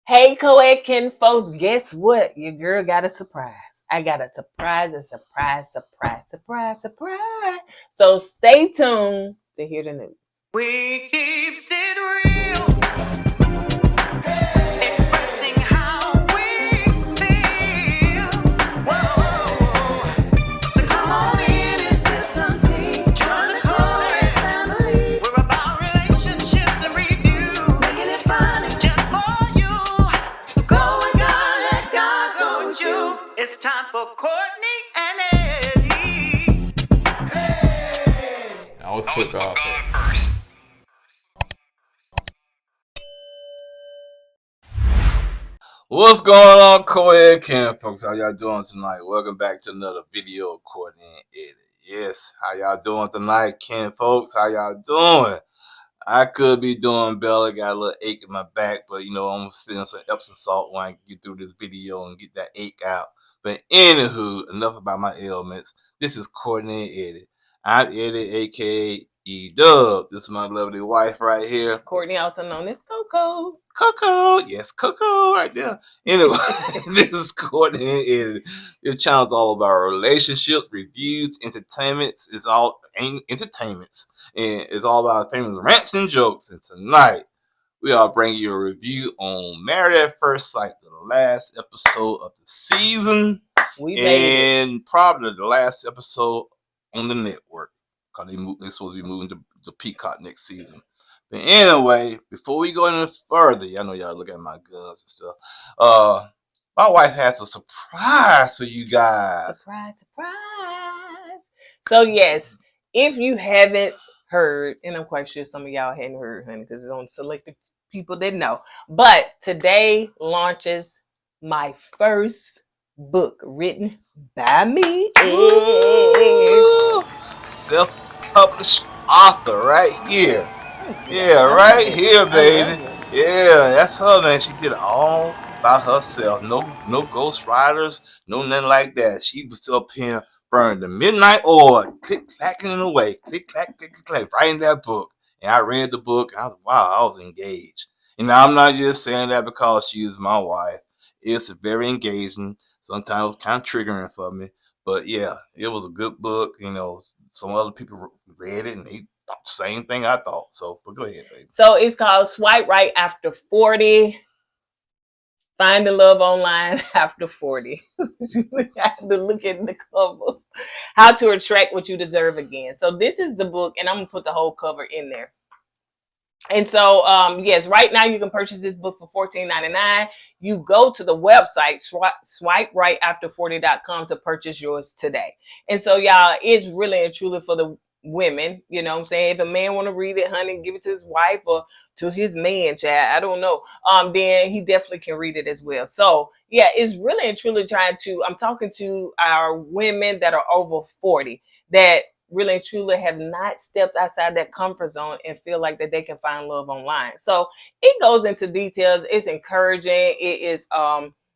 Hey, co-ed folks, guess what? Your girl got a surprise. I got a surprise. So stay tuned to hear the news. We keep it real, expressing how we feel. Whoa. So come on in and feel some tea. Join the Kourtney family. We're about relationships and review, making it fun just for you. Go with God, let God go with you. It's time for Kourtney and Eddie. I always put God first. What's going on, co-ed camp folks? How y'all doing tonight? Welcome back to another video of Kourtney and Eddie. Yes, how y'all doing tonight, camp folks? How y'all doing? I could be doing better. Got a little ache in my back, but I'm gonna sit on some Epsom salt when I get through this video and get that ache out. But anywho, enough about my ailments. This is Kourtney and Eddie. I'm Eddie, aka E-Dub. This is my lovely wife right here. Kourtney, also known as Coco. Coco, yes, Coco, right there. Anyway, this is Kourtney and Eddie. This channel's all about relationships, reviews, entertainments. It's all entertainments, and it's all about famous rants and jokes. And tonight, we are bringing you a review on Married at First Sight, the last episode of the season, and probably the last episode on the network, because they're supposed to be moving to Peacock next season. But anyway, before we go any further, I know y'all look at my guns and stuff. My wife has a surprise for you guys. Surprise. So yes, if you haven't heard, and I'm quite sure some of y'all hadn't heard, honey, because it's on selected people that know. But today launches my first book written by me. Self-published author right here. Yeah, right here, baby. Yeah, that's her, man. She did it all by herself. No ghostwriters, no nothing like that. She was still up here burning the midnight oil, click-clacking away, click-clack, writing that book. And I read the book. I was engaged. And I'm not just saying that because she is my wife. It's very engaging. Sometimes it was kind of triggering for me. But yeah, it was a good book. Some other people read it and they thought the same thing I thought. So, but go ahead, baby. So it's called Swipe Right After 40. Finding Love Online After 40. You have to look at the cover. How to Attract What You Deserve Again. So this is the book, and I'm going to put the whole cover in there. And so, yes, right now you can purchase this book for $14.99. You go to the website, swiperighafter40.com to purchase yours today. And so, y'all, it's really and truly for the women. You know what I'm saying? If a man want to read it, honey, give it to his wife or to his man, child, I don't know. Then he definitely can read it as well. So, yeah, it's really and truly I'm talking to our women that are over 40 that really and truly have not stepped outside that comfort zone and feel like that they can find love online. So it goes into details. It's encouraging. It is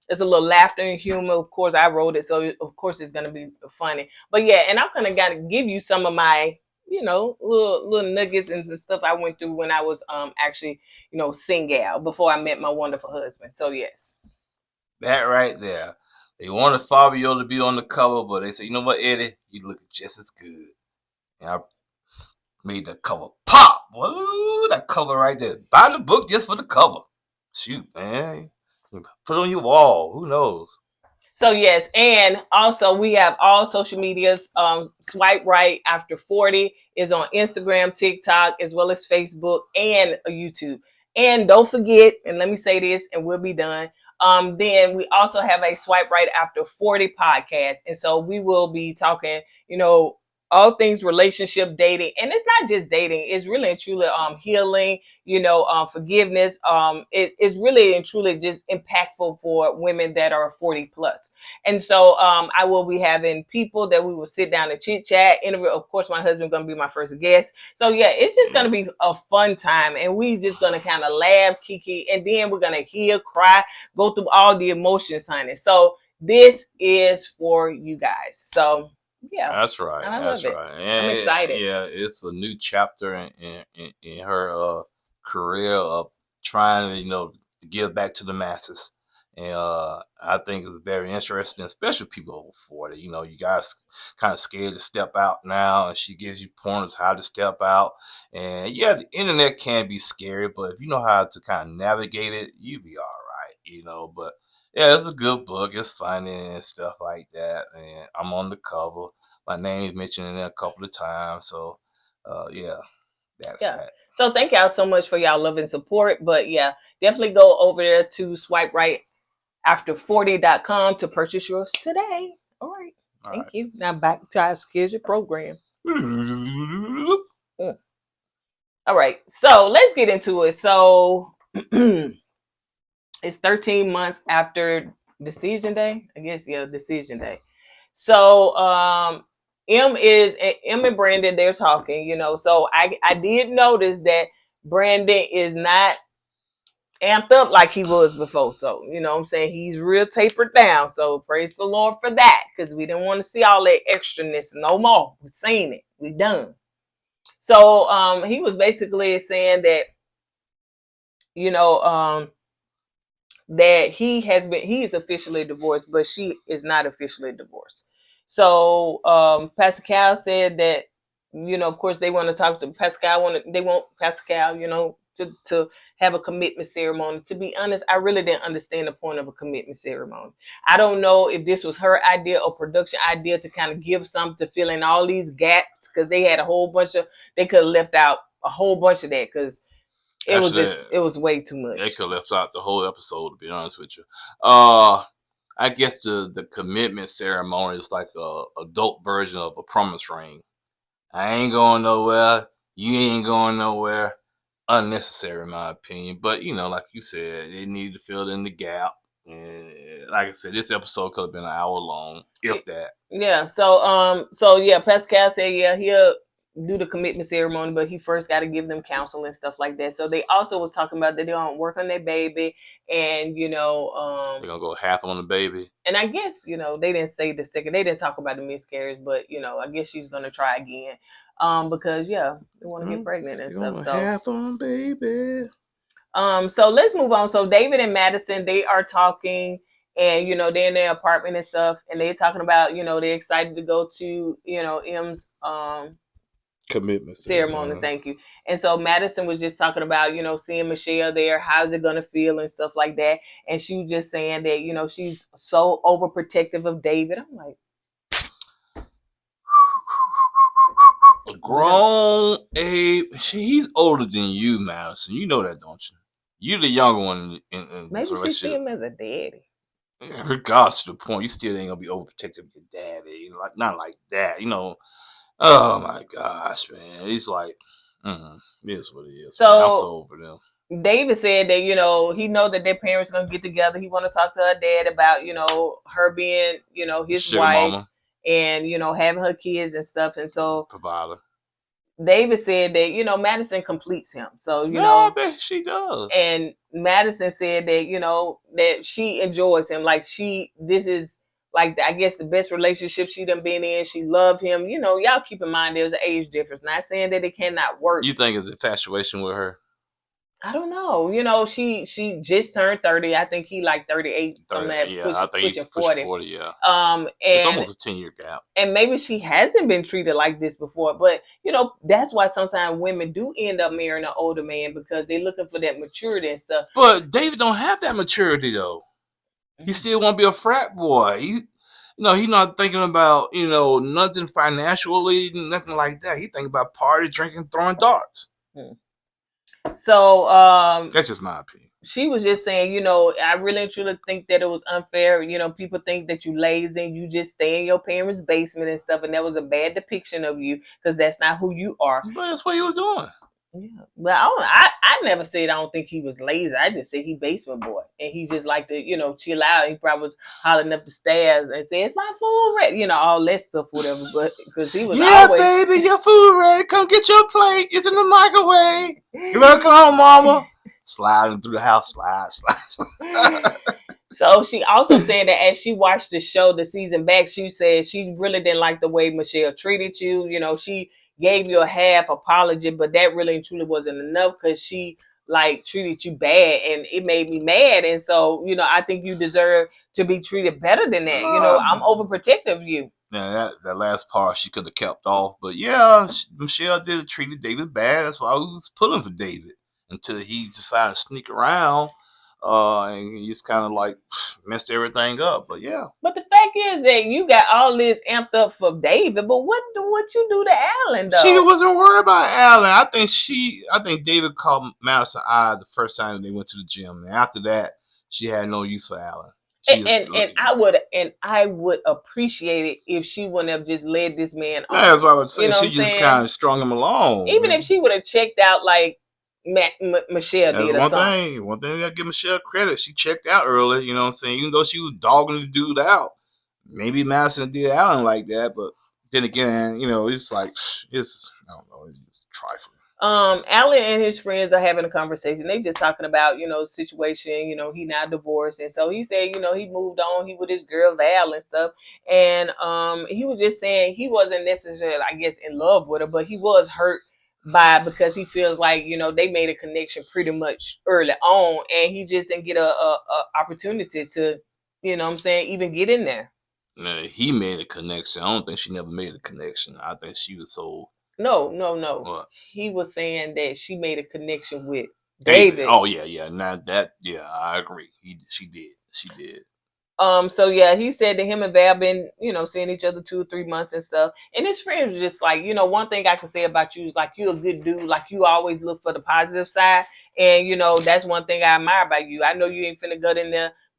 it's a little laughter and humor. Of course, I wrote it, so of course it's gonna be funny. But yeah, and I'm gonna gotta give you some of my little nuggets and some stuff I went through when I was actually single before I met my wonderful husband. So yes, that right there. They wanted Fabio to be on the cover, but they said, you know what, Eddie, you look just as good. And I made the cover pop. Woo, that cover right there. Buy the book just for the cover. Shoot, man. Put it on your wall. Who knows? So yes, and also we have all social medias. Swipe Right After 40 is on Instagram, TikTok, as well as Facebook and YouTube. And don't forget, and let me say this, and we'll be done. Then we also have a Swipe Right After 40 podcast, and so we will be talking, all things relationship, dating, and it's not just dating. It's really and truly healing, forgiveness. It's really and truly just impactful for women that are 40 plus. And so I will be having people that we will sit down and chit chat, interview. Of course, my husband's gonna be my first guest. So yeah, it's just gonna be a fun time, and we just gonna kind of laugh, kiki, and then we're gonna heal, cry, go through all the emotions, honey. So this is for you guys. So yeah, that's right. And I love it. And I'm excited. Yeah, it's a new chapter in her career of trying to to give back to the masses. And I think it's very interesting, especially people over 40. You know, you guys kind of scared to step out now, and she gives you pointers how to step out. And yeah, the internet can be scary, but if you know how to kind of navigate it, you'll be all right, you know. But yeah, it's a good book. It's funny and stuff like that. And I'm on the cover. My name's mentioned in there a couple of times. So yeah, that's Yeah. that. So thank y'all so much for y'all love and support. But yeah, definitely go over there to swipe right after40.com to purchase yours today. All right. All Thank right. you. Now back to our scheduled program. All right. So let's get into it. So it's 13 months after decision day. I guess, yeah, decision day. So M and Brandon, they're talking, you know. So I did notice that Brandon is not amped up like he was before. So, you know what I'm saying? He's real tapered down. So praise the Lord for that. Because we didn't want to see all that extraness no more. We've seen it. We done. So he was basically saying that, you know, that he is officially divorced, but she is not officially divorced. So Pastor Cal said that, you know, of course they want to talk to Pascal. They want Pascal, you know, to have a commitment ceremony. To be honest, I really didn't understand the point of a commitment ceremony. I don't know if this was her idea or production idea to kind of give something to fill in all these gaps, because they had a whole bunch of, they could have left out a whole bunch of that, because Actually, it was way too they much. could have left out the whole episode, to be honest with you. I guess the commitment ceremony is like a adult version of a promise ring. I ain't going nowhere. You ain't going nowhere. Unnecessary, in my opinion. But you know, like you said, they need to fill in the gap. And like I said, this episode could have been an hour long, if that. Yeah. So yeah, Pascal said, yeah, he'll do the commitment ceremony, but he first got to give them counsel and stuff like that. So they also was talking about that they don't work on their baby, and you know, They're gonna go half on the baby. and I guess, you know, they didn't say the second, they didn't talk about the miscarriage, but you know, I guess she's gonna try again, because yeah, they want to get pregnant and They're stuff. gonna So half on baby. so let's move on. So David and Madison, they are talking, and you know, they're in their apartment and stuff, and they're talking about, you know, they're excited to go to, you know, M's Commitment ceremony. Thank you. And so Madison was just talking about, you know, seeing Michelle there, how's it gonna feel and stuff like that. And she was just saying that, you know, she's so overprotective of David. I'm like, A grown Abe. He's older than you, Madison. You know that, don't you? You're the younger one in this maybe she see relationship. him as a daddy. Regardless to the point, you still ain't gonna be overprotective of your daddy. Like not like that, you know. Oh my gosh, man. He's like, it is what it is. Man. I'm so So over them. David said that, you know, he know that their parents gonna get together. He want to talk to her dad about, you know, her being, you know, his Sugar wife, mama, and you know, having her kids and stuff. And so provider. David said that, you know, Madison completes him. So, you No, I know, bet she does. and Madison said that, you know, that she enjoys him. Like this is like, I guess, the best relationship she done been in. She loved him. You know, y'all keep in mind there's an age difference. Not saying that it cannot work. You think it's infatuation with her? I don't know. You know, she just turned 30. I think he like 38, something 30, that yeah, I think he's pushing pushing 40. 40. Yeah, it's And almost a 10-year gap. and maybe she hasn't been treated like this before, but you know, that's why sometimes women do end up marrying an older man, because they're looking for that maturity and stuff. But David don't have that maturity though. He still want to be a frat boy. You know, he's not thinking about, you know, nothing financially, nothing like that. He thinking about party, drinking, throwing darts. So That's just my opinion. she was just saying, you know, I really and truly think that it was unfair. You know, people think that you lazy and you just stay in your parents' basement and stuff, and that was a bad depiction of you, because that's not who you are. But that's what he was doing. Yeah, but I never said I don't think he was lazy. I just said he basement boy, and he just like to, you know, chill out. He probably was hollering up the stairs and saying, "It's my food ready," you know, all that stuff, whatever. But because he was always, baby, your food ready. Come get your plate. It's in the microwave. You better come on, mama. Sliding through the house, slide. So she also said that as she watched the show, the season back, she said she really didn't like the way Michelle treated you. You know, she gave you a half apology, but that really and truly wasn't enough, because she like treated you bad, and it made me mad. And so, I think you deserve to be treated better than that. I'm overprotective of you. Yeah, that last part she could have kept off, but yeah, Michelle did treat David bad. That's why we was pulling for David until he decided to sneak around, and he just kind of like messed everything up. But yeah, But the fact is that you got all this amped up for David, but what you do to Alan though? she wasn't worried about Alan. I think David caught Madison eye the first time they went to the gym, and after that, she had no use for Alan. And I would appreciate it if she wouldn't have just led this man on. That's what I was saying. She just kind of strung him along. Even if she would have checked out like Michelle did or something. One thing we gotta give Michelle credit. She checked out early, you know what I'm saying? Even though she was dogging the dude out. Maybe Madison did Alan like that, but then again, it's like I don't know, it's just trifling. Alan and his friends are having a conversation. They just talking about, situation, he now divorced. And so he said, he moved on. He with his girl Val and stuff. And he was just saying he wasn't necessarily, I guess, in love with her, but he was hurt because he feels like, they made a connection pretty much early on, and he just didn't get a opportunity to, even get in there. He made a connection. I don't think she never made a connection. I think she was so... No. What? He was saying that she made a connection with David. Oh yeah. Now that, yeah, I agree. She did. So yeah, he said that him and Val been, seeing each other 2 or 3 months and stuff. And his friends were just like, one thing I can say about you is like you're a good dude. Like you always look for the positive side. And that's one thing I admire about you. I know you ain't finna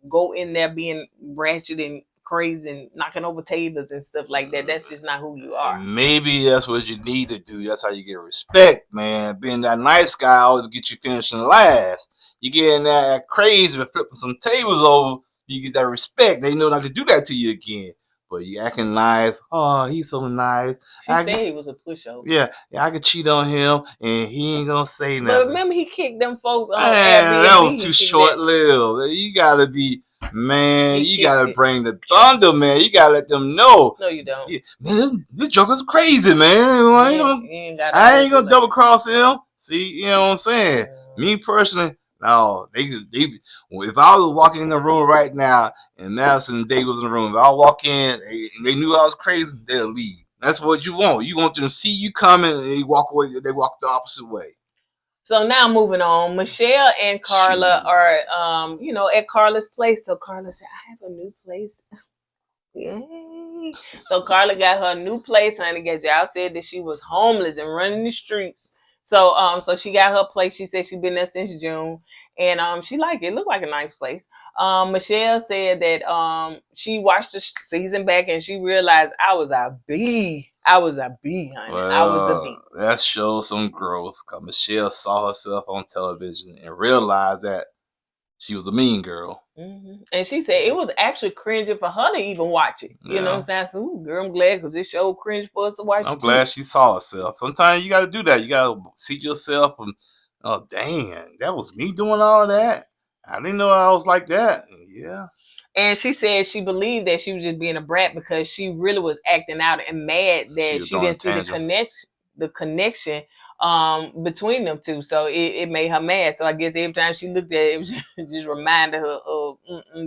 go in there being ratchet and crazy and knocking over tables and stuff like that. That's just not who you are. Maybe that's what you need to do. That's how you get respect, man. Being that nice guy always get you finishing last. You get in there crazy and flipping some tables over, you get that respect. They know not to do that to you again. But you acting nice. Oh, he's so nice. She said he was a pushover. Yeah, I could cheat on him and he ain't gonna say nothing. But remember, he kicked them folks on Airbnb. That was too short lived. You gotta be... Man, you gotta bring the thunder, man. You gotta let them know. No, you don't. Yeah, man, this joker's crazy, man. I ain't gonna double cross him. See, you know what I'm saying? Me personally, no. They if I was walking in the room right now and Madison and Dave was in the room, if I walk in and they knew I was crazy, they'll leave. That's what you want. You want them to see you coming and they walk away. They walk the opposite way. So now moving on, Michelle and Carla are, at Carla's place. So Carla said, I have a new place. Yay. So Carla got her new place, honey. Guess y'all said that she was homeless and running the streets. So she got her place. She said she's been there since June. And she liked it. It looked like a nice place. Michelle said that she watched the season back and she realized I was a bee. I was a bee, honey. Well, I was a bee. That shows some growth because Michelle saw herself on television and realized that she was a mean girl. Mm-hmm. And she said it was actually cringing for her to even watch it. You know what I'm saying? So, ooh, girl, I'm glad because this show cringe for us to watch. I'm glad she saw herself. Sometimes you got to do that. You got to see yourself and, oh, dang, that was me doing all that. I didn't know I was like that. Yeah. And she said she believed that she was just being a brat because she really was acting out and mad that she didn't see the connection between them two. So it made her mad. So I guess every time she looked at it, it was just reminded her of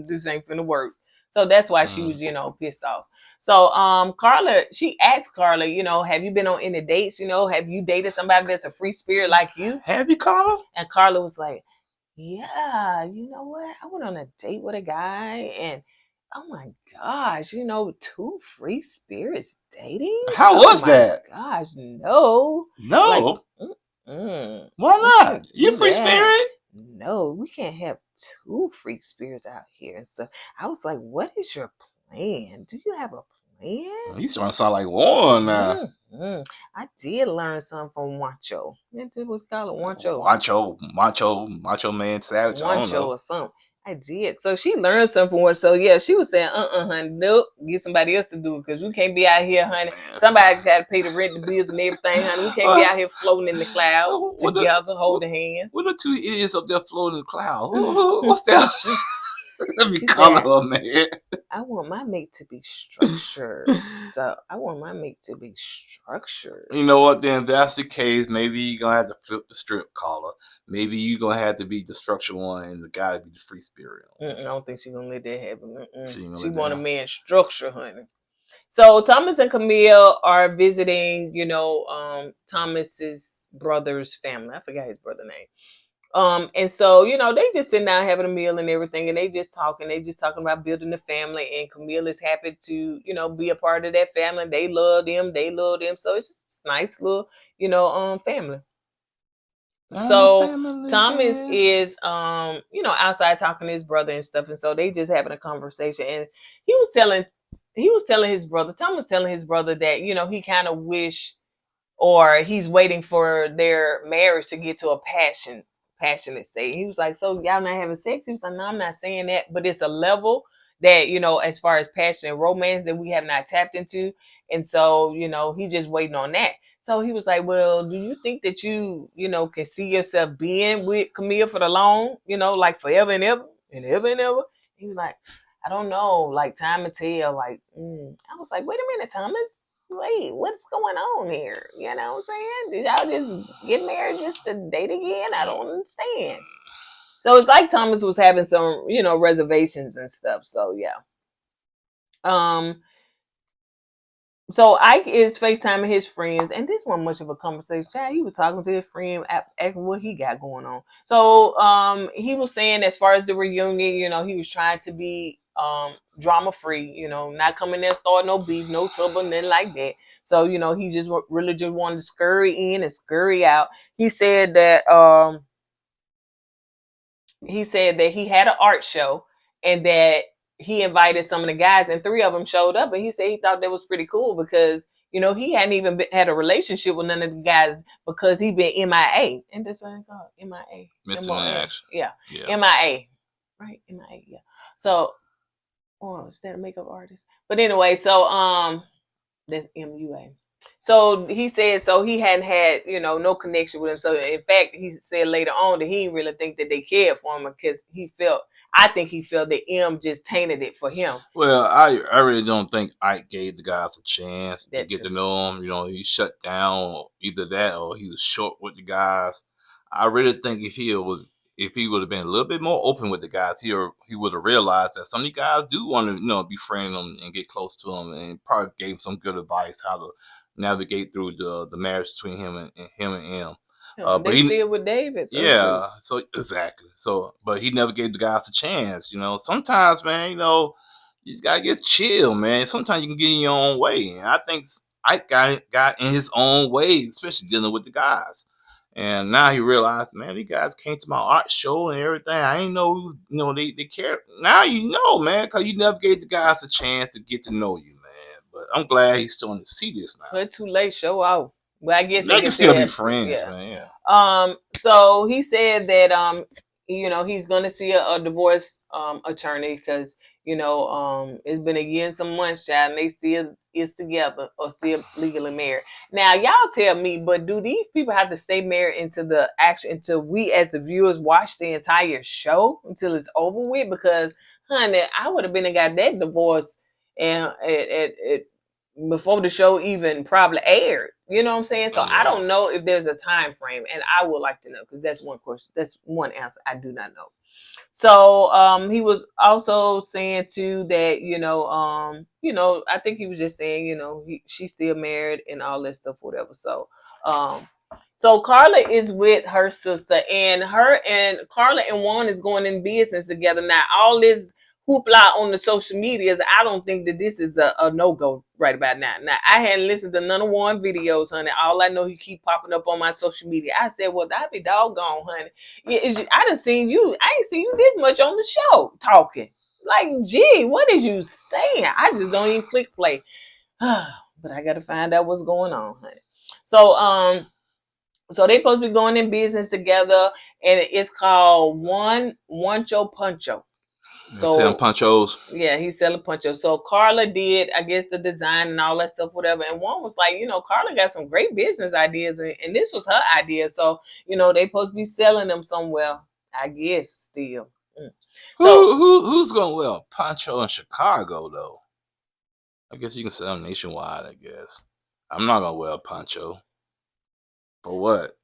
this ain't finna work. So that's why she was, pissed off. So Carla, she asked Carla, have you been on any dates? Have you dated somebody that's a free spirit like you? Have you, Carla? And Carla was like, yeah, you know what? I went on a date with a guy and oh my gosh, 2 free spirits dating? How was that? Gosh, no. No? Why not? You free spirit? No, we can't have 2 free spirits out here and stuff. I was like, what is your plan? Do you have a plan? You starting to sound like one now. I did learn something from Wancho. It was called Wancho. Macho man savage. Wancho or something. I did. So she learned something from her. So yeah, she was saying, honey, nope, get somebody else to do it because we can't be out here, honey. Somebody got to pay the rent, the bills, and everything, honey. We can't be out here floating in the clouds together, holding hands. What are 2 idiots up there floating in the clouds? What's that? Let me She call said, her, man. I want my mate to be structured. So I want my mate to be structured. You know what? Then if that's the case, maybe you're gonna have to flip the strip collar. Maybe you're gonna have to be the structured one, and the guy be the free spirit. I don't think she's gonna let that happen. She ain't gonna She let want a that. man structure, honey. So Thomas and Camille are visiting, Thomas's brother's family. I forgot his brother's name. And so, they just sitting down having a meal and everything, and they just talking. They just talking about building the family, and Camille is happy to, be a part of that family. They love them. They love them. So it's just a nice little, family. I'm a So family Thomas man. is, outside talking to his brother and stuff, and so they just having a conversation, and he was telling, his brother, Tom was telling his brother that, he kind of wish, or he's waiting for their marriage to get to a passionate state. He was like, so y'all not having sex? He was like, no, I'm not saying that, but it's a level that, as far as passion and romance, that we have not tapped into. And so, he's just waiting on that. So he was like, well, do you think that you, can see yourself being with Camille for the long, like forever and ever and ever and ever? He was like, I don't know, like time will tell. Like, I was like, wait a minute, Thomas. Wait, what's going on here? You know what I'm saying? Did y'all just get married just to date again? I don't understand. So it's like Thomas was having some, reservations and stuff. So yeah. So Ike is FaceTiming his friends, and this wasn't much of a conversation. Child, he was talking to his friend, asking what he got going on. So he was saying, as far as the reunion, he was trying to be drama free, not coming there starting no beef, no trouble, nothing like that. So he just really just wanted to scurry in and scurry out. He said that he had an art show, and that he invited some of the guys, and 3 of them showed up, and he said he thought that was pretty cool because he hadn't even had a relationship with none of the guys because he been MIA, and that's what I call MIA. Missing in action. Yeah, Yeah. MIA, right? MIA, yeah. So, is that a makeup artist? But anyway, so that's MUA. So he said, so he hadn't had, no connection with him. So in fact, he said later on that he didn't really think that they cared for him because I think he felt that M just tainted it for him. Well, I really don't think Ike gave the guys a chance to That get too. to know him. He shut down, or either that or he was short with the guys. I really think if he would have been a little bit more open with the guys, he would have realized that some of the guys do want to befriend him and get close to him, and probably gave him some good advice how to navigate through the marriage between him and M. But They he still with David. So Yeah, so exactly. So, but he never gave the guys a chance. Sometimes, man, you just gotta get chill, man. Sometimes you can get in your own way, and I think Ike got in his own way, especially dealing with the guys. And now he realized, man, these guys came to my art show and everything. I ain't know, they care. Now man, because you never gave the guys a chance to get to know you, man. But I'm glad he's starting to see this now. but too late, show out. Well, I guess They can still be friends, yeah. man. Yeah. So he said that he's gonna see a divorce attorney because it's been a year and some months, child, and they still is together or still legally married. Now y'all tell me, but do these people have to stay married until we as the viewers watch the entire show until it's over with? Because honey, I would have been and got that divorce and it before the show even probably aired. You know what I'm saying? So I Yeah. don't know if there's a time frame, and I would like to know because that's one question. That's one answer I do not know. So he was also saying too that I think he was just saying she's still married and all that stuff, whatever. So Carla is with her sister, and Carla and Juan is going in business together now. All this hoopla on the social medias, I don't think that this is a no-go right about now. Now, I hadn't listened to none of Juan videos, honey. All I know, he keep popping up on my social media. I said, well, that be doggone, honey. I done seen you. I ain't seen you this much on the show talking. Like, gee, what is you saying? I just don't even click play. But I got to find out what's going on, honey. So they supposed to be going in business together, and it's called One Puncho. Selling ponchos. Yeah, he's selling punchos. So Carla did, I guess, the design and all that stuff, whatever. And one was like, Carla got some great business ideas, and this was her idea. So they supposed to be selling them somewhere, I guess, still. So Who's gonna wear a poncho in Chicago though? I guess you can say I'm nationwide. I guess I'm not gonna wear a poncho. For what?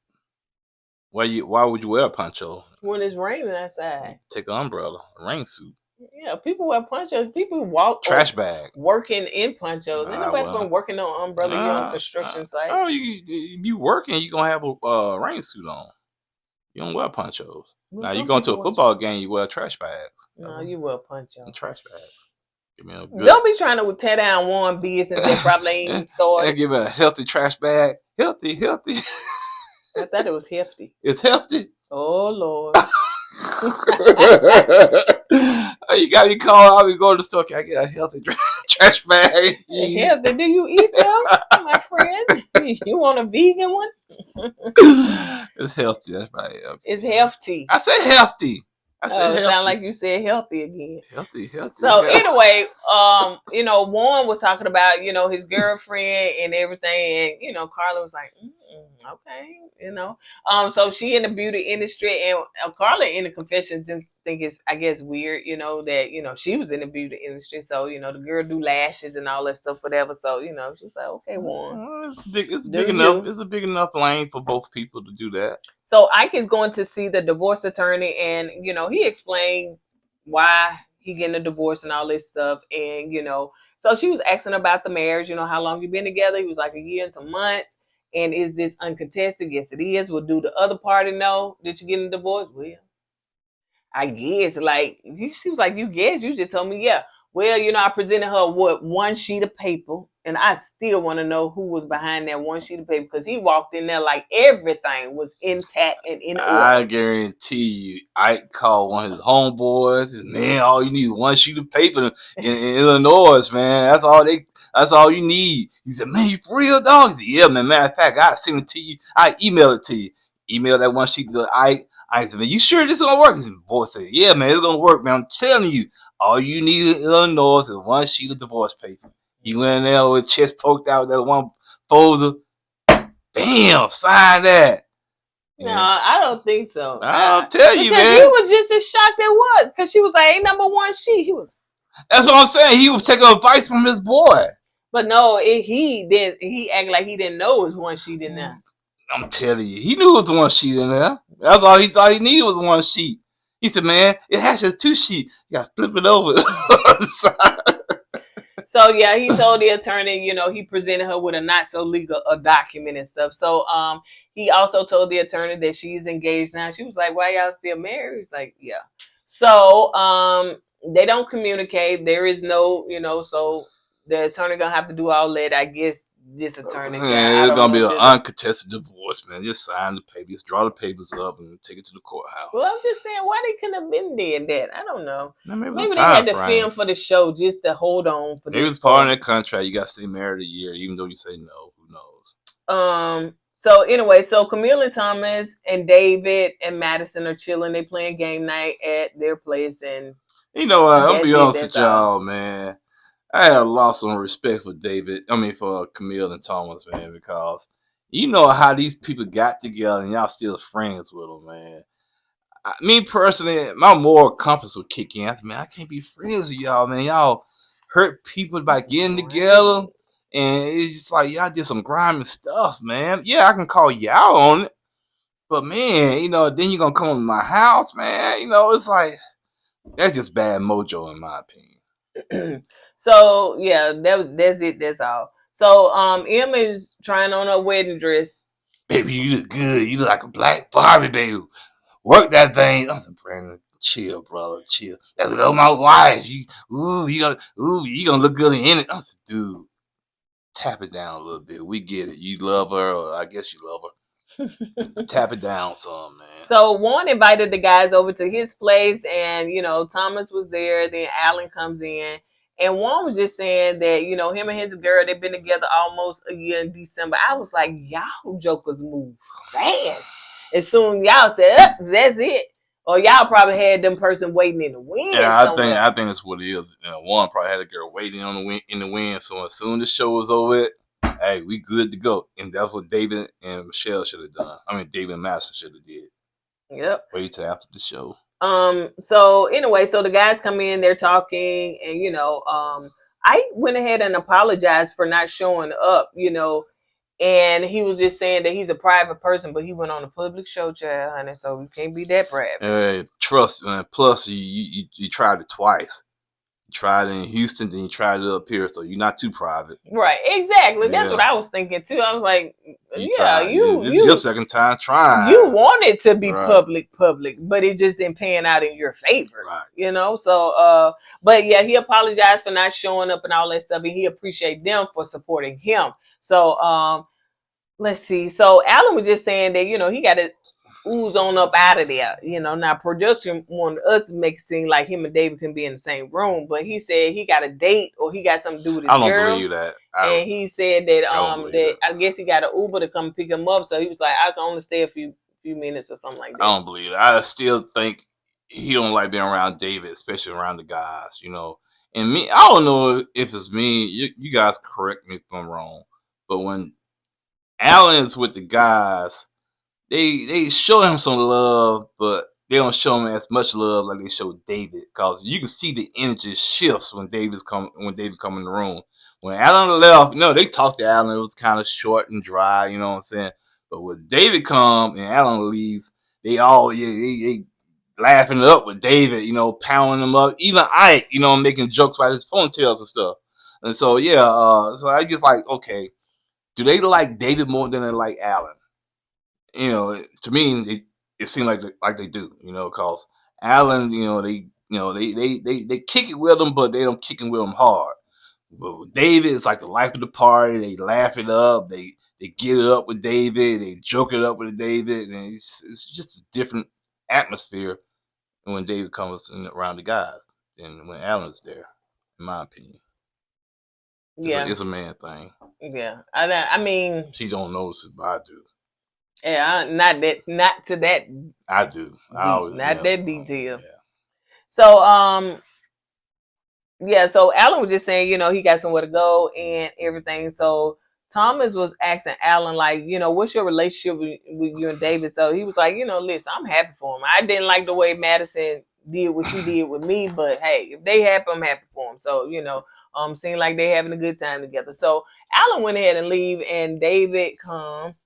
Why would you wear a poncho? when it's raining outside, Take an umbrella, a rain suit, yeah, people wear ponchos. People walk trash bag. working in ponchos. Ain't nobody from Well, working on umbrella. You on construction site. oh, if you working, you gonna have a rain suit on. You don't wear ponchos. Well, Now you some going to people a wear. football game, you wear trash bags. No, you wear ponchos. Trash bags. Give me a good. Don't be trying to tear down one business that probably ain't even started. Give me a healthy trash bag. Healthy. I thought it was hefty. It's healthy. Oh Lord. You got me call. I'll be going to the store. Can I get a healthy trash bag? Healthy? Do you eat them, my friend? You want a vegan one? It's healthy. That's right. Okay. It's hefty. I said healthy. It sound like you said healthy again. Healthy. So anyway, Warren was talking about, his girlfriend and everything, and, Carla was like, okay, so she in the beauty industry, and Carla in the confession didn't think it's, I guess, weird, that, she was in the beauty industry. So, the girl do lashes and all that stuff, whatever. So, she's like, okay, Warren. It's big enough. It's a big enough lane for both people to do that. So Ike is going to see the divorce attorney, and he explained why he getting a divorce and all this stuff. And so she was asking about the marriage. How long you been together? He was like a year and some months. And is this uncontested? Yes, it is. Well, do the other party know that you're getting a divorce? Well, I guess. She was like, you guess? You just told me, yeah. Well, I presented her one sheet of paper, and I still want to know who was behind that one sheet of paper, because he walked in there like everything was intact and in order. I guarantee you, Ike called one of his homeboys, and man, all you need is one sheet of paper in Illinois, man. That's all you need. He said, man, you for real, dog? He said, yeah, man. Matter of fact, I send it to you. I email it to you. Email that one sheet to Ike. I said, man, you sure this is gonna work? His boy said, yeah, man, it's gonna work, man. I'm telling you. All you need in Illinois is one sheet of divorce paper. You went in there with chest poked out with that one folder. Bam, sign that. No, I don't think so. I'll tell you, man. He was just as shocked as was, because she was like, ain't number one sheet. He was. That's what I'm saying. He was taking advice from his boy. But no, he acted like he didn't know it was one sheet in there. I'm telling you, he knew it was one sheet in there. That's all he thought he needed was one sheet. He said, man, it has just two sheets. You got to flip it over. So, yeah, he told the attorney, he presented her with a not so legal document and stuff. So, he also told the attorney that she's engaged now. She was like, why y'all still married? He's like, yeah. So, they don't communicate. There is no, so the attorney going to have to do all that, I guess. This attorney, it's gonna be an uncontested divorce, man. Just sign the papers, just draw the papers up, and take it to the courthouse. Well, I'm just saying, why they couldn't have been doing that? I don't know. Maybe they had to film for the show just to hold on for. Maybe it's part of that contract. You got to stay married a year, even though you say no. Who knows? So anyway, so Camille and Thomas and David and Madison are chilling. They playing game night at their place, and I'm gonna be honest with y'all, man. I have lost some respect for for Camille and Thomas, man, because you know how these people got together and y'all still friends with them, man. Me personally, my moral compass will kick in. I said, man, I can't be friends with y'all, man. Y'all hurt people by getting together, and it's just like y'all did some grimy stuff, man. Yeah, I can call y'all on it, but man, then you're gonna come to my house, man. It's like that's just bad mojo in my opinion. So yeah, that's it. That's all. So Emma is trying on her wedding dress. Baby, you look good. You look like a black Barbie, baby. Work that thing. I'm Brandon, chill, brother, chill. That's my wife. You gonna look good in it. I said, dude, tap it down a little bit. We get it. You love her, or I guess you love her. Tap it down some, man. So Warren invited the guys over to his place, and Thomas was there. Then Alan comes in. And Warren was just saying that, him and his girl, they've been together almost a year in December. I was like, y'all jokers move fast. As soon y'all said, that's it. Or y'all probably had them person waiting in the wind. Yeah, I think that's what it is. Warren probably had a girl waiting in the wind. So as soon as the show was over, hey, we good to go. And that's what David and Michelle should have done. I mean, David and Master should have did. Yep. Wait till after the show. So anyway, so the guys come in, they're talking, and I went ahead and apologized for not showing up, and he was just saying that he's a private person, but he went on a public show, child, honey, so you can't be that private. Trust, plus you tried it twice. You tried it in Houston, then you tried it up here, so you're not too private. Right, exactly. That's Yeah. what I was thinking too. I was like, You yeah, tried. This is your second time trying. you wanted to be Right. public, but it just didn't pan out in your favor. Right. So but yeah, he apologized for not showing up and all that stuff, and he appreciated them for supporting him. So let's see. So Alan was just saying that, he got to ooze on up out of there. Now production wanted us to make it seem like him and David can be in the same room, but he said he got a date or he got something to do with his I don't girl. believe that. And he said that I guess he got an Uber to come pick him up. So he was like, I can only stay a few minutes or something like that. I don't believe it. I still think he don't like being around David, especially around the guys, And me, I don't know if it's me. You guys correct me if I'm wrong, but when Alan's with the guys, they show him some love, but they don't show him as much love like they show David, because you can see the energy shifts when David come in the room. When Alan left, they talked to Alan. It was kind of short and dry, you know what I'm saying. But when David come and Alan leaves, they all they laughing it up with David, pounding him up. Even Ike, making jokes about his ponytails and stuff. And so so I just like, okay, do they like David more than they like Alan? To me, it seemed like they do, because Allen, they kick it with him, but they don't kick it with him hard. But with David, it's like the life of the party. They laugh it up. They get it up with David. They joke it up with David, and it's just a different atmosphere when David comes around the guys than when Allen's there, in my opinion. Yeah, it's a man thing. Yeah, I mean, she don't notice it, but I do. Yeah, not to that. I do. Not that detail. Yeah. So so Alan was just saying, he got somewhere to go and everything. So Thomas was asking Alan, like, what's your relationship with you and David? So he was like, listen, I'm happy for him. I didn't like the way Madison did what she did with me, but hey, if they happy, I'm happy for them. So, seemed like they having a good time together. So Alan went ahead and leave, and David come.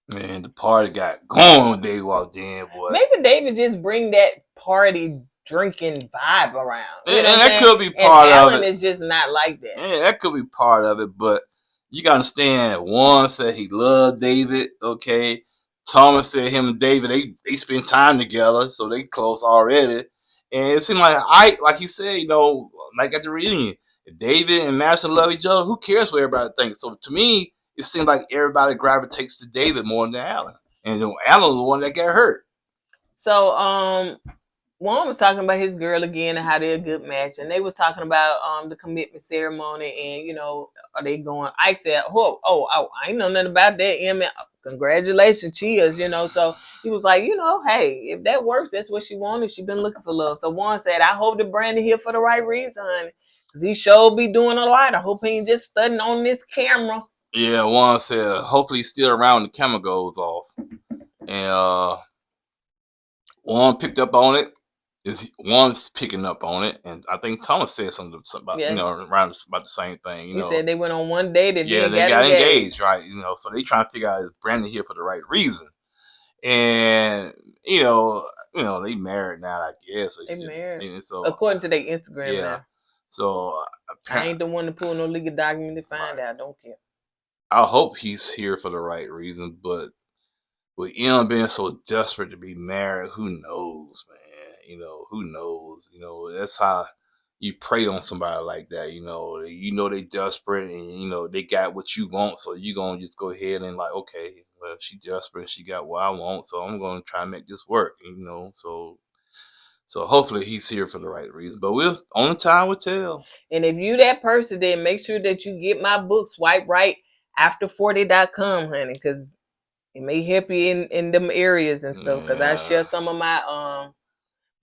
Man, the party got going when David walked in, boy. Maybe David just bring that party drinking vibe around. And that could be part of it. Alan is just not like that. Yeah, that could be part of it, but you gotta understand, one said he loved David, okay. Thomas said him and David, they spend time together, so they close already. And it seemed like you said, like at the reunion, if David and Madison love each other, who cares what everybody thinks? So to me, it seems like everybody gravitates to David more than Alan. And Alan was the one that got hurt. So Juan was talking about his girl again and how they're a good match, and they was talking about the commitment ceremony and are they going? I said, oh, I ain't know nothing about that. Emma, congratulations, cheers, So he was like, hey, if that works, that's what she wanted. She been looking for love. So Juan said, I hope that Brandon here for the right reason, honey, because he sure be doing a lot. I hope he ain't just studying on this camera. Yeah, Juan said, hopefully he's still around when the camera goes off. And Juan picked up on it. One's picking up on it, and I think Thomas said something about around about the same thing. He said they went on one date and they got engaged, right? So they trying to figure out is Brandon here for the right reason, and they married now, I guess. They married, and so according to their Instagram now. So I ain't the one to pull no legal document to find out. I don't care. I hope he's here for the right reason, but with Em being so desperate to be married, who knows, man? Who knows? That's how you prey on somebody like that. They desperate, and they got what you want, so you gonna just go ahead and like, okay, well, she desperate, she got what I want, so I'm gonna try and make this work. So hopefully he's here for the right reason, but only time will tell. And if you that person, then make sure that you get my book, Swipe Right After 40.com, honey, because it may help you in them areas and stuff. Because I share some of my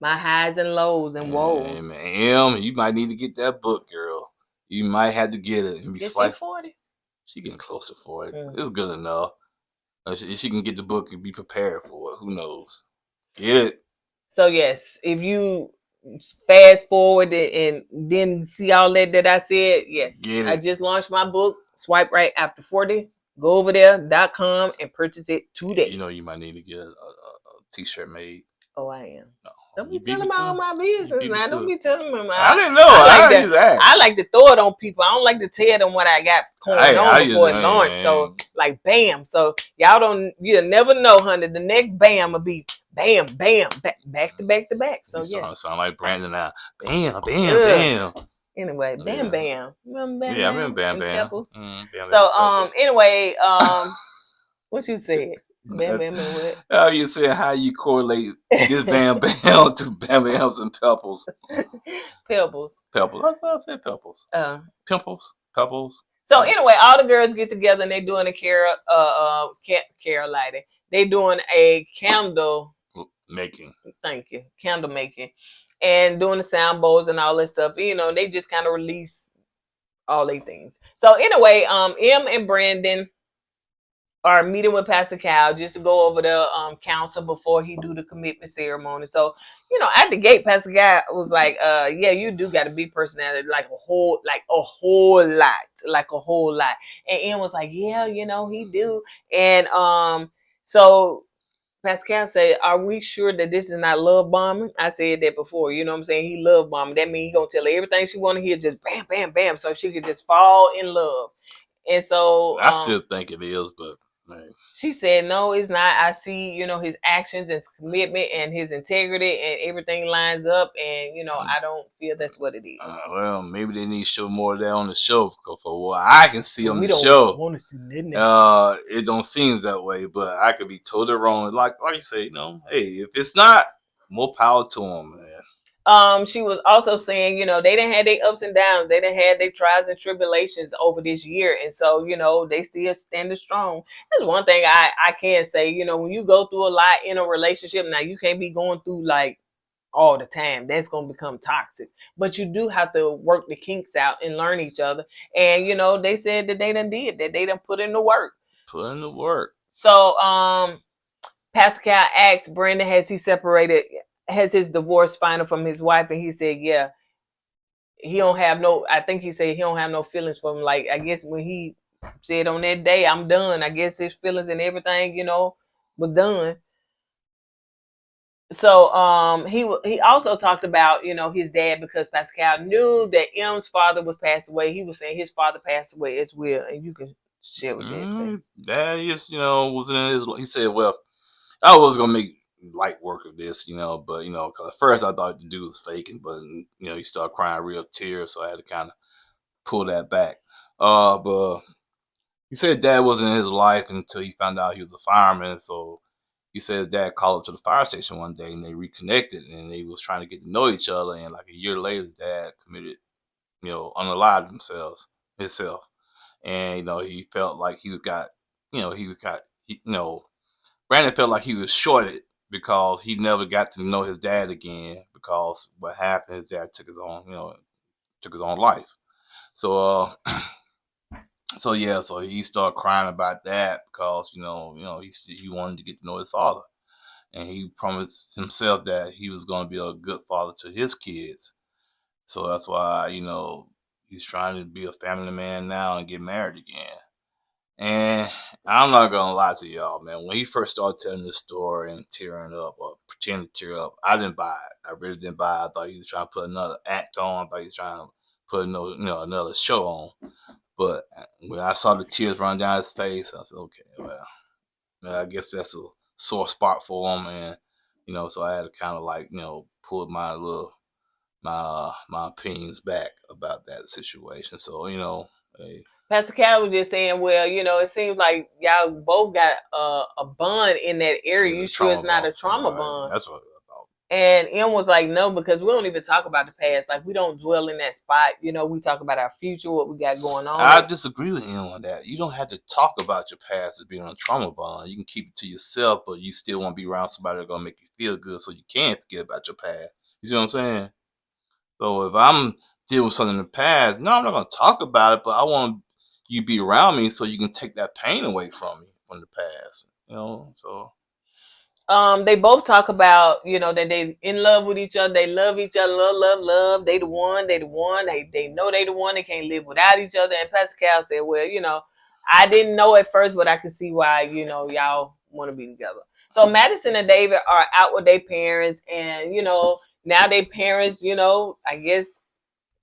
my highs and lows and woes. Man, you might need to get that book, girl. You might have to get it. And be she 40? She getting close to 40. It's good enough. She can get the book and be prepared for it. Who knows? Get it. So yes, if you fast forward and then see all that I said, yes, Get I it. just launched my book, Swipe Right After 40. Go over there.com and purchase it today. You know, you might need to get a t-shirt made. Oh, I am. No, Don't you be beat telling me me to all it. my You business beat me now. to Don't it. be telling me. I didn't know. I I just asked. like to throw it on people. I don't like to tell them what I got going on I before just, it launch. So like bam. So you'll never know, honey. The next bam will be bam, bam, back to back to back. So you yes. sound like Brandon now. Bam, bam, Ugh. bam. Anyway, bam Yeah. bam. Remember bam Yeah, I bam remember Bam and Bam. Pebbles? Bam Bam So Pebbles. anyway, what you said? Bam bam and what? How you say how you correlate this Bam Bam to Bam Bams and Pebbles? Pebbles. Pebbles. I thought I said Pebbles. Pimples. Pebbles. So anyway, all the girls get together and they doing a care lighting. They doing a candle Making. thank you, candle making, and doing the sound bowls and all that stuff. You know, they just kind of release all these things. So anyway, M and Brandon are meeting with Pastor Cal just to go over the counsel before he do the commitment ceremony. So, you know, at the gate, Pastor Cal was like, yeah, you do got a big personality, like a whole lot. And M was like, yeah, you know, he do. And so Pastor Cal said, are we sure that this is not love bombing? I said that before, you know what I'm saying? He love bombing. That means he gonna tell her everything she wanna hear, just bam, bam, bam, so she could just fall in love. And so I still think it is, but man. she said, no, it's not. I see, you know, his actions and his commitment and his integrity and everything lines up. And, you know, I don't feel that's what it is. Well, maybe they need to show more of that on the show. Because for what I can see on we the don't show, want to see nothing. it don't seem that way. But I could be totally wrong. Like you say, you know, hey, if it's not, more power to them, man. She was also saying, you know, they didn't have their ups and downs. They didn't have their trials and tribulations over this year. And so, you know, they still standing strong. That's one thing I can say, you know, when you go through a lot in a relationship, now you can't be going through like all the time. That's going to become toxic. But you do have to work the kinks out and learn each other. And, you know, they said that they done did that. They done put in the work. Put in the work. So, Pascal asked Brandon, has his divorce final from his wife? And he said, yeah. He don't have no, I think he said he don't have no feelings for him. Like, I guess when he said on that day, I'm done, I guess his feelings and everything, you know, was done. So he also talked about, you know, his dad, because Pascal knew that M's father was passed away. He was saying his father passed away as well. And you can share with that. Dad just, you know, was in his, he said, well, I was going to make light work of this, you know, but, you know, because at first I thought the dude was faking, but, you know, he started crying real tears, so I had to kind of pull that back. But he said dad wasn't in his life until he found out he was a fireman, so he said his dad called up to the fire station one day and they reconnected and they was trying to get to know each other, and like a year later, dad committed, you know, unalived himself. And, you know, he felt like Brandon felt like he was shorted because he never got to know his dad again, because what happened, his dad took his own life. So so yeah, so he started crying about that because he wanted to get to know his father, and he promised himself that he was going to be a good father to his kids. So that's why he's trying to be a family man now and get married again. And I'm not gonna lie to y'all, man. When he first started telling this story and tearing up or pretending to tear up, I didn't buy it. I really didn't buy it. I thought he was trying to put another act on. I thought he was trying to put another show on. But when I saw the tears run down his face, I said, okay, well, I guess that's a sore spot for him, and so I had to kind of pull my opinions back about that situation. So hey. Pastor Cal was just saying, well, you know, it seems like y'all both got a bond in that area. You sure it's not a trauma bond? That's what I thought. And M was like, no, because we don't even talk about the past. Like, we don't dwell in that spot. You know, we talk about our future, what we got going on. I disagree with him on that. You don't have to talk about your past as being a trauma bond. You can keep it to yourself, but you still want to be around somebody that's going to make you feel good, so you can't forget about your past. You see what I'm saying? So if I'm dealing with something in the past, no, I'm not going to talk about it, but I want you to be around me so you can take that pain away from me from the past. So. They both talk about, that they in love with each other. They love each other. Love. They the one. They know they the one. They can't live without each other. And Pastor Cal said, well, I didn't know at first, but I could see why, y'all want to be together. So Madison and David are out with their parents, and now their parents, I guess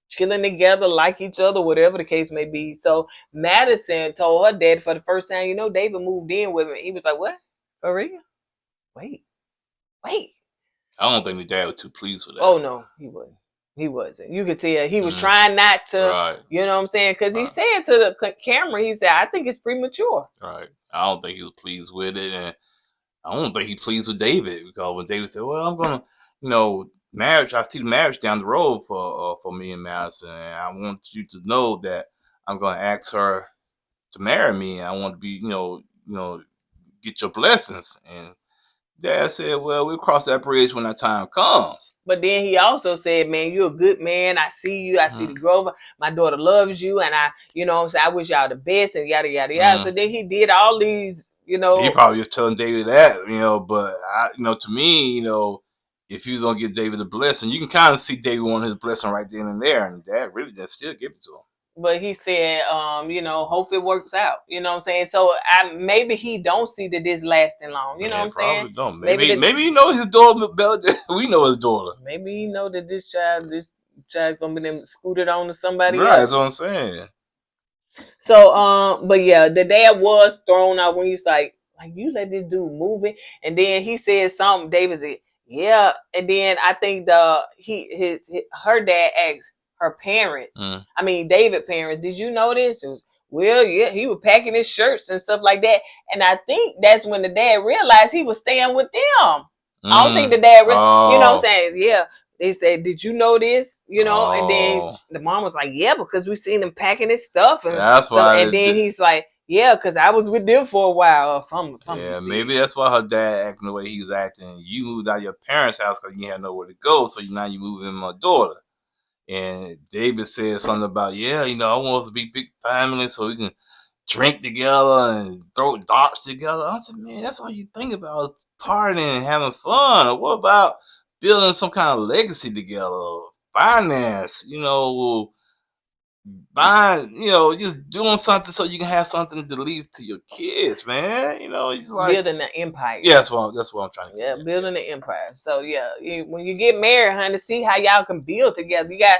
chilling together, like each other, whatever the case may be. So Madison told her dad for the first time, David moved in with me. He was like, what? For real? Wait. I don't think the dad was too pleased with that. Oh no, he wasn't. He wasn't. You could tell he was trying not to. Right. You know what I'm saying? Because he said to the camera, he said, "I think it's premature." Right. I don't think he was pleased with it, and I don't think he's pleased with David, because when David said, "Well, I'm gonna, marriage. I see the marriage down the road for me and Madison, and I want you to know that I'm gonna ask her to marry me. I want to be, get your blessings." And Dad said, "Well, we'll cross that bridge when that time comes." But then he also said, "Man, you're a good man. I see you. I see the growth. My daughter loves you, and I, I wish y'all the best, and yada yada yada." So then he did all these, He probably was telling David that, but to me, if you was gonna give David a blessing, you can kind of see David wanted his blessing right then and there, and Dad really just still give it to him. But he said, hope it works out. You know what I'm saying? So maybe he don't see that this lasting long. You know what I'm saying? Don't. Maybe he knows his daughter better than we know his daughter. Maybe he know that this child's gonna be them scooted on to somebody else. Right, else. that's what I'm saying. So, but yeah, the dad was thrown out when he was like you let this dude move it, and then he said something. David said, yeah, and then I think her dad asked her parents. I mean, David's parents. Did you notice? It was, well, yeah, he was packing his shirts and stuff like that, and I think that's when the dad realized he was staying with them. I don't think the dad, you know what I'm saying? Yeah. They said, did you know this? And then the mom was like, yeah, because we seen him packing his stuff. And that's why. And then he's like, yeah, because I was with them for a while or something. Yeah, maybe that's why her dad acting the way he was acting. You moved out of your parents' house because you had nowhere to go, so now you move in my daughter. And David said something about, I want us to be big family so we can drink together and throw darts together. I said, man, that's all you think about, partying and having fun. Or what about building some kind of legacy together, finance, buying, just doing something so you can have something to leave to your kids, man. Just like building an empire. Yeah, that's what I'm trying to get. Yeah, building an empire. So yeah, when you get married, honey, see how y'all can build together. You got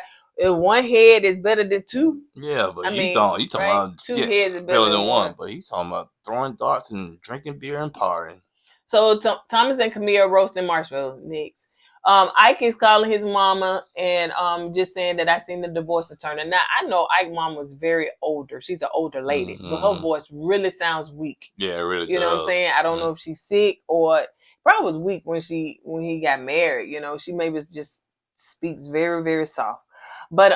one head is better than two. Yeah, but you talking about two heads is better than one. But he's talking about throwing darts and drinking beer and partying. So Thomas and Camille roasting marshmallows next. Ike is calling his mama and just saying that I seen the divorce attorney. Now I know Ike's mom was very older. She's an older lady, but her voice really sounds weak. Yeah, it really. You know what I'm saying? I don't know if she's sick or probably was weak when he got married. She maybe just speaks very, very soft. But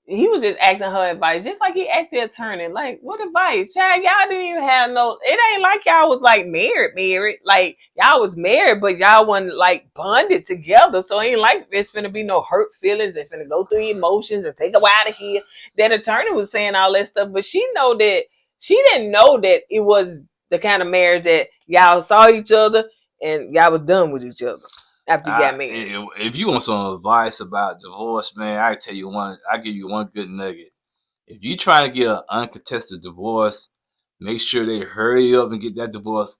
he was just asking her advice, just like he asked the attorney, like, what advice? Child, y'all didn't even have it ain't like y'all was like married. Like y'all was married, but y'all wasn't like bonded together. So it ain't like there's finna be no hurt feelings. It's finna go through emotions and take a while to hear. That attorney was saying all that stuff, but she didn't know that it was the kind of marriage that y'all saw each other and y'all was done with each other. After you got married. If you want some advice about divorce, man, I give you one good nugget. If you trying to get an uncontested divorce, make sure they hurry up and get that divorce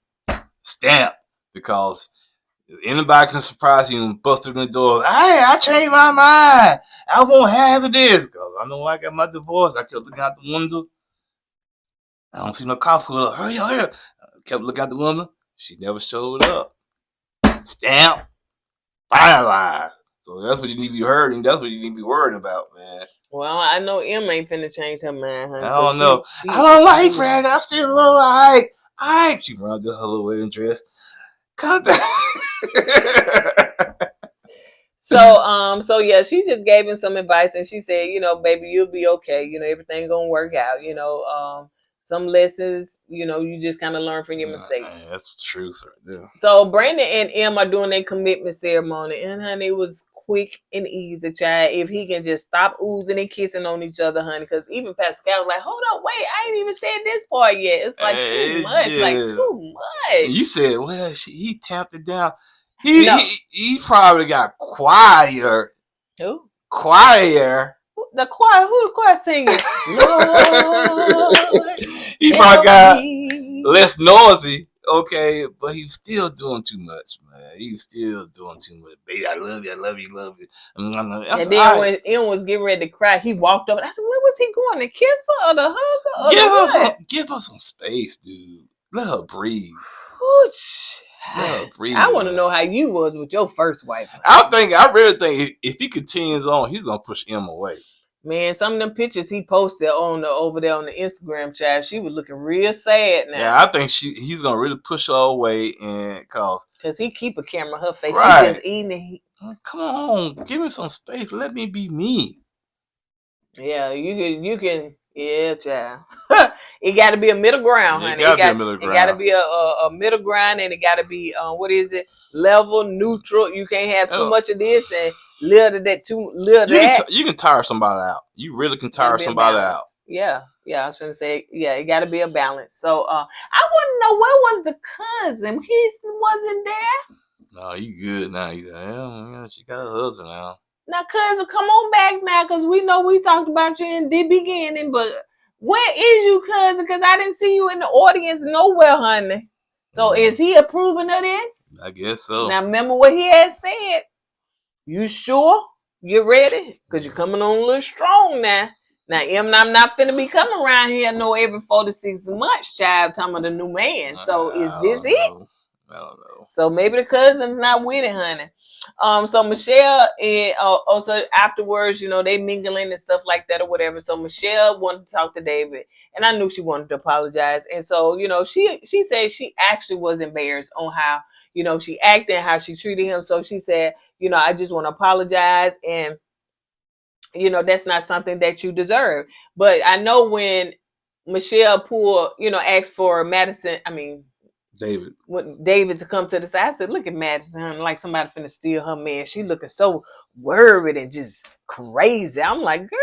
stamped, because anybody can surprise you and bust through the door. Hey, I changed my mind. I won't have this. Because I know when I got my divorce, I kept looking out the window. I don't see no car pull up. Hurry up. I kept looking out the window. She never showed up. Stamp. Finalized. So that's what you need to be heard, and that's what you need to be worried about, man. Well, I know M ain't finna change her mind, honey. I don't know. I don't like Fred. I still love Ike. She runs the her little wedding dress. Cut that. So yeah, she just gave him some advice, and she said, baby, you'll be okay. Everything gonna work out. Some lessons, you just kind of learn from your mistakes. Man, that's the truth right there. So Brandon and M are doing their commitment ceremony, and honey, it was quick and easy, child. If he can just stop oozing and kissing on each other, honey. Because even Pascal was like, hold up, wait, I ain't even said this part yet. It's like too much, like too much. You said, well, he tapped it down. No. He probably got quieter. Who? Quieter. The choir? Who the choir singing? Lord, he probably got less noisy. Okay, but he was still doing too much, man. He was still doing too much. Baby, I love you, I love you, love you. And then when Em was getting ready to cry, he walked up. I said, where was he going? To kiss her or to hug her? Give her some space, dude. Let her breathe. Let her breathe. I want to know how you was with your first wife. I really think if he continues on, he's gonna push Em away. Man, some of them pictures he posted over there on the Instagram chat, she was looking real sad now. Yeah, I think he's gonna really push her away, and cause he keep a camera her face. Right. She just eating it. Come on, give me some space. Let me be me. Yeah, you can. Yeah, child. It got to be a middle ground, honey. It got to be a middle ground, and it got to be what is it? Level, neutral. You can't have too much of this and little of that. You can tire somebody out. You really can tire somebody out. Yeah. I was gonna say, yeah, it got to be a balance. So I want to know, where was the cousin? He wasn't there. No, you good now. Yeah, she got a husband now. Now, cousin, come on back now, because we know we talked about you in the beginning, but where is you, cousin? Because I didn't see you in the audience nowhere, honey. So is he approving of this? I guess so. Now, remember what he had said. You sure? You ready? Because you're coming on a little strong now. Now, I'm not finna be coming around here every 4 to 6 months, child, talking about the new man. So is this it? I don't know. So maybe the cousin's not with it, honey. So Michelle, also afterwards, they mingling and stuff like that or whatever. So Michelle wanted to talk to David, and I knew she wanted to apologize. And so, she said she actually was embarrassed on how, she acted and how she treated him. So she said, I just want to apologize, and that's not something that you deserve. But I know when Michelle asked for David to come to the side, I said, look at Madison, like somebody finna steal her man. She looking so worried and just crazy. I'm like, girl,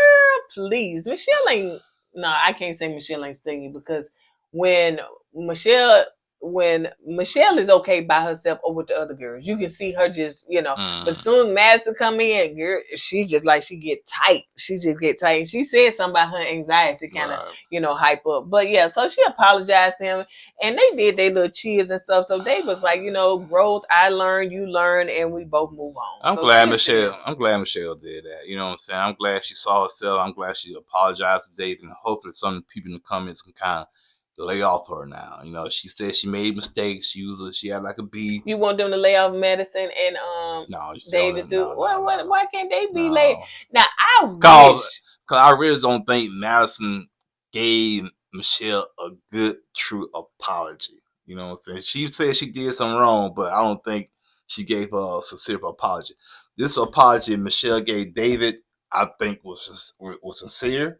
please. I can't say Michelle ain't stinging, because when Michelle is okay by herself or with the other girls, you can see her just, but as soon as Madison come in, girl, she just she get tight. She just get tight. And she said something about her anxiety kind of, hype up. But yeah, so she apologized to him, and they did their little cheers and stuff. So they was like, growth, I learned, you learn, and we both move on. I'm glad Michelle did that. You know what I'm saying? I'm glad she saw herself. I'm glad she apologized to David, and hopefully some people in the comments can kind of lay off her now. She said she made mistakes. She had like a beef. You want them to lay off Madison and David too? Why can't they be laid? Now Cause I really don't think Madison gave Michelle a good, true apology. You know what I'm saying? She said she did something wrong, but I don't think she gave her a sincere apology. This apology Michelle gave David, I think was sincere.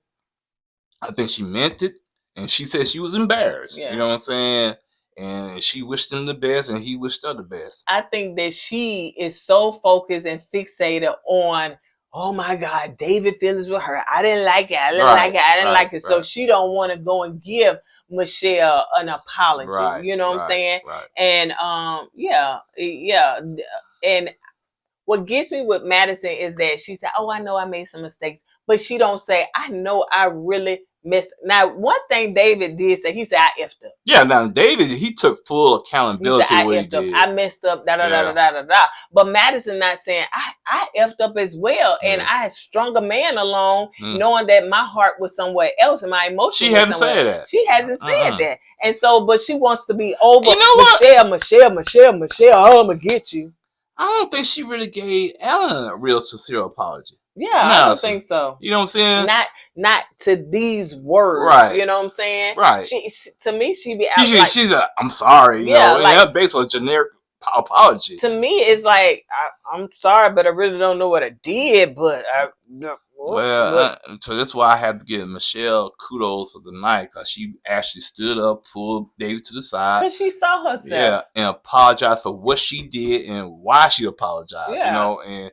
I think she meant it. And she said she was embarrassed. Yeah. You know what I'm saying? And she wished him the best, and he wished her the best. I think that she is so focused and fixated on, oh my God, David feelings with her. I didn't like it. I didn't like it. So she don't want to go and give Michelle an apology. Right, you know what I'm saying? Right. And yeah. And what gets me with Madison is that she said, oh, I know I made some mistakes. But she don't say, I know I really messed. Now, one thing David did say, he said, I effed up. Yeah, now David, he took full accountability for what he did. I messed up, da. But Madison not saying, I effed up as well. And I strung a man along, knowing that my heart was somewhere else and my emotions. She hasn't said that. She hasn't said that. And so, but she wants to be over. Michelle, I'm going to get you. I don't think she really gave Alan a real sincere apology. Yeah, I don't think so. You know what I'm saying? Not to these words. Right. You know what I'm saying? Right. She to me, she be out she's I'm sorry. That's based on generic apology. To me, it's like I'm sorry, but I really don't know what I did. But so that's why I had to give Michelle kudos for the night, because she actually stood up, pulled David to the side, because she saw herself, and apologized for what she did and why she apologized. And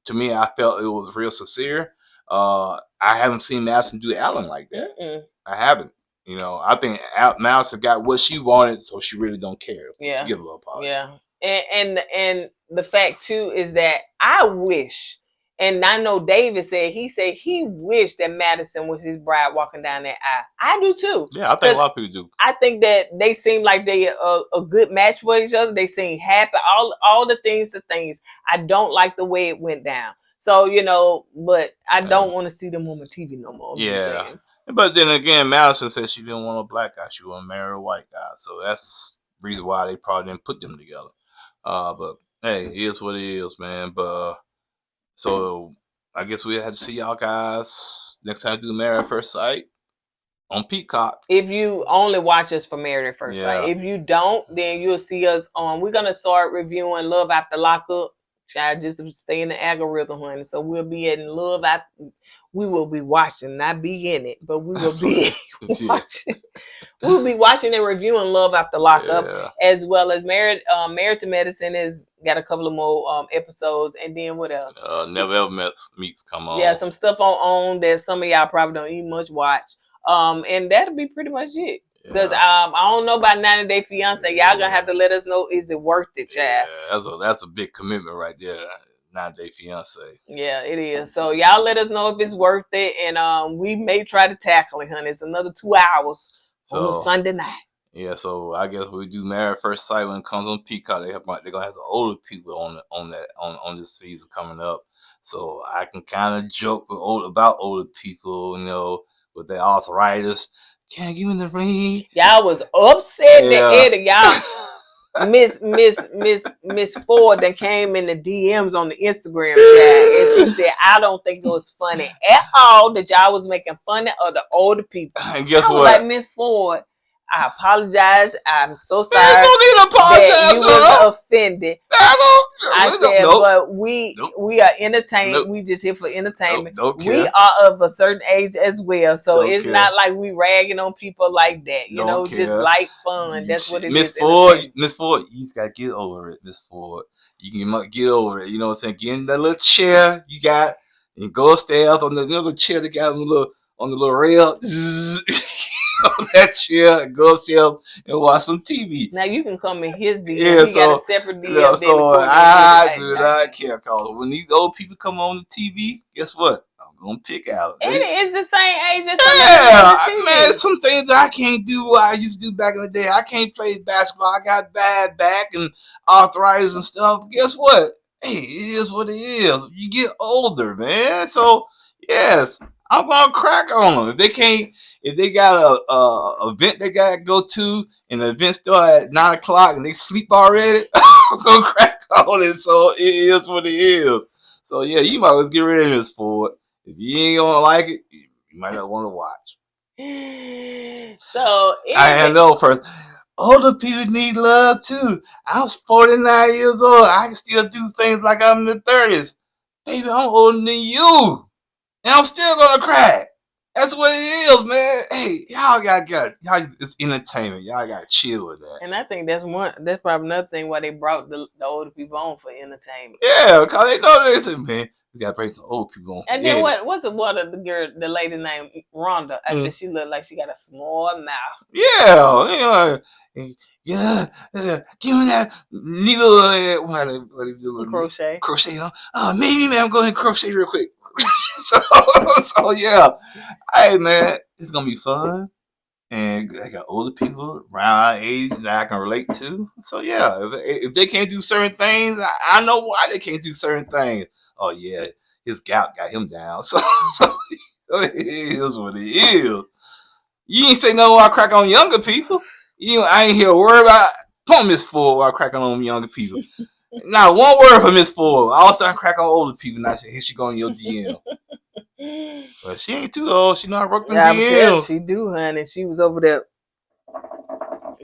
to me, I felt it was real sincere. I haven't seen Madison do Alan like that. I haven't. You know, I think Madison got what she wanted, so she really don't care. Yeah. She give a little apology. Yeah. And the fact too is that I wish, and I know David said he wished that Madison was his bride walking down that aisle. I do too. Yeah, I think a lot of people do. I think that they seem like they a good match for each other. They seem happy. All the things. I don't like the way it went down. So, you know, but I don't want to see them on the TV no more. I'm just saying. But then again, Madison said she didn't want a black guy. She wanted to marry a white guy. So that's the reason why they probably didn't put them together. But hey, it is what it is, man. But so I guess we had to see y'all guys next time do Married at First Sight on Peacock. If you only watch us for Married at First Sight. If you don't, then you'll see us on. We're gonna start reviewing Love After Lockup. Child, just stay in the algorithm, honey. So we'll be in Love After. We will be watching, not be in it, but we will be watching. We'll be watching and reviewing Love After Lockup, as well as Married to Medicine has got a couple of more episodes, and then what else? Never Ever Meets come on. Yeah, some stuff on that some of y'all probably don't even much watch. And that'll be pretty much it. Because I don't know about 90 Day Fiance. Y'all gonna have to let us know, is it worth it, child? Yeah, that's a big commitment right there. 90 Day Fiance. Yeah, it is. So y'all let us know if it's worth it, and we may try to tackle it, honey. It's another 2 hours on a Sunday night. Yeah, so I guess we do Married at First Sight when it comes on Peacock. They're gonna have some older people on this season coming up. So I can kind of joke about older people, you know, with their arthritis. Can't give me the ring. Y'all was upset that Eddie, y'all. Miss Ford that came in the DMs on the Instagram chat, and she said, I don't think it was funny at all that y'all was making fun of the older people. And guess I was what? like, Miss Ford, I apologize. I'm so sorry don't need to apologize, that you was offended. I said, nope. but we are entertained. Nope. We just here for entertainment. Don't care. We are of a certain age as well, so Don't it's care. not like we ragging on people like that. You Don't know, care. just light fun. That's what it Miss is. Ford, you just gotta get over it, Miss Ford. You can get over it. You know what I'm saying? Get in that little chair you got, and go upstairs on the little chair they got on the little rail. On that chair, and go upstairs and watch some TV. Now you can come in his DM. Yeah, He got a separate DM. Yeah, so I do not care, cause when these old people come on the TV, guess what? I'm gonna pick out. And it's the same age as man, some things I can't do what I used to do back in the day. I can't play basketball. I got bad back and arthritis and stuff. Guess what? Hey, it is what it is. You get older, man. So yes, I'm gonna crack on them. If they got a event they gotta go to, and the event start at 9 o'clock and they sleep already, I'm gonna crack on it. So it is what it is. So yeah, you might as well get rid of this for it. If you ain't gonna like it, you might not want to watch. So I know first. Older people need love too. I'm 49 years old. I can still do things like I'm in the 30s. Baby, I'm older than you, and I'm still gonna crack. That's what it is, man. Hey, y'all it's entertainment. Y'all got to chill with that. And I think that's probably another thing why they brought the older people on for entertainment. Yeah, because they know this, man. We got to bring some old people on. And then what's the lady named Rhonda? I said she looked like she got a small mouth. Yeah, give me that needle. Crochet. Crochet. Maybe, man, I'm going to crochet real quick. so yeah, hey man, it's gonna be fun, and I got older people around our age that I can relate to. So yeah, if they can't do certain things, I know why they can't do certain things. Oh yeah, his gout got him down. So it is what it is. You ain't say no while I crack on younger people. I ain't hear a word about pump Miss Ford while cracking on younger people. Not one word from Miss Ford. All of a sudden, crack on older people. Now here she go in your DM. But she ain't too old. She know how to work them DMs. She do, honey. She was over there.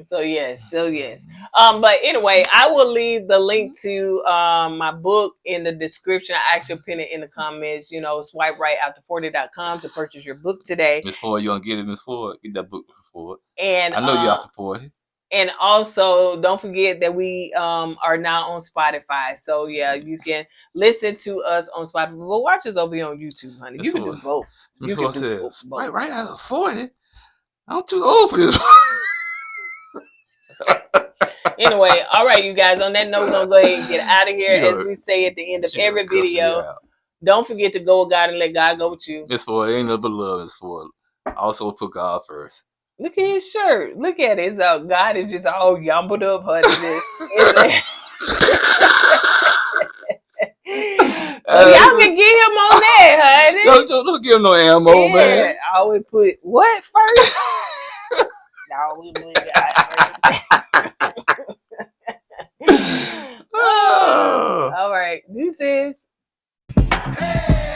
So yes. But anyway, I will leave the link to my book in the description. I actually pin it in the comments. Swipe right after40.com to purchase your book today. Miss Ford, you gonna get it, Miss Ford? Get that book, Miss Ford. And I know you after 40. And also, don't forget that we are now on Spotify. So yeah, you can listen to us on Spotify. But watch us over here on YouTube, honey. You can do both. You can do both. Right out of 40. I'm too old for this. Anyway, all right, you guys. On that note, we're gonna go ahead and get out of here. She As gonna- we say at the end of she gonna every cuss me video, out. don't forget to go with God and let God go with you. It's for ain't nothing but love. It's for also put God first. Look at his shirt. Look at it. It's God is just all yumbled up, honey. So y'all can get him on that, honey. Don't give him no ammo, man. I always put what first? No, we put God first. Oh. All right. Deuces. Hey.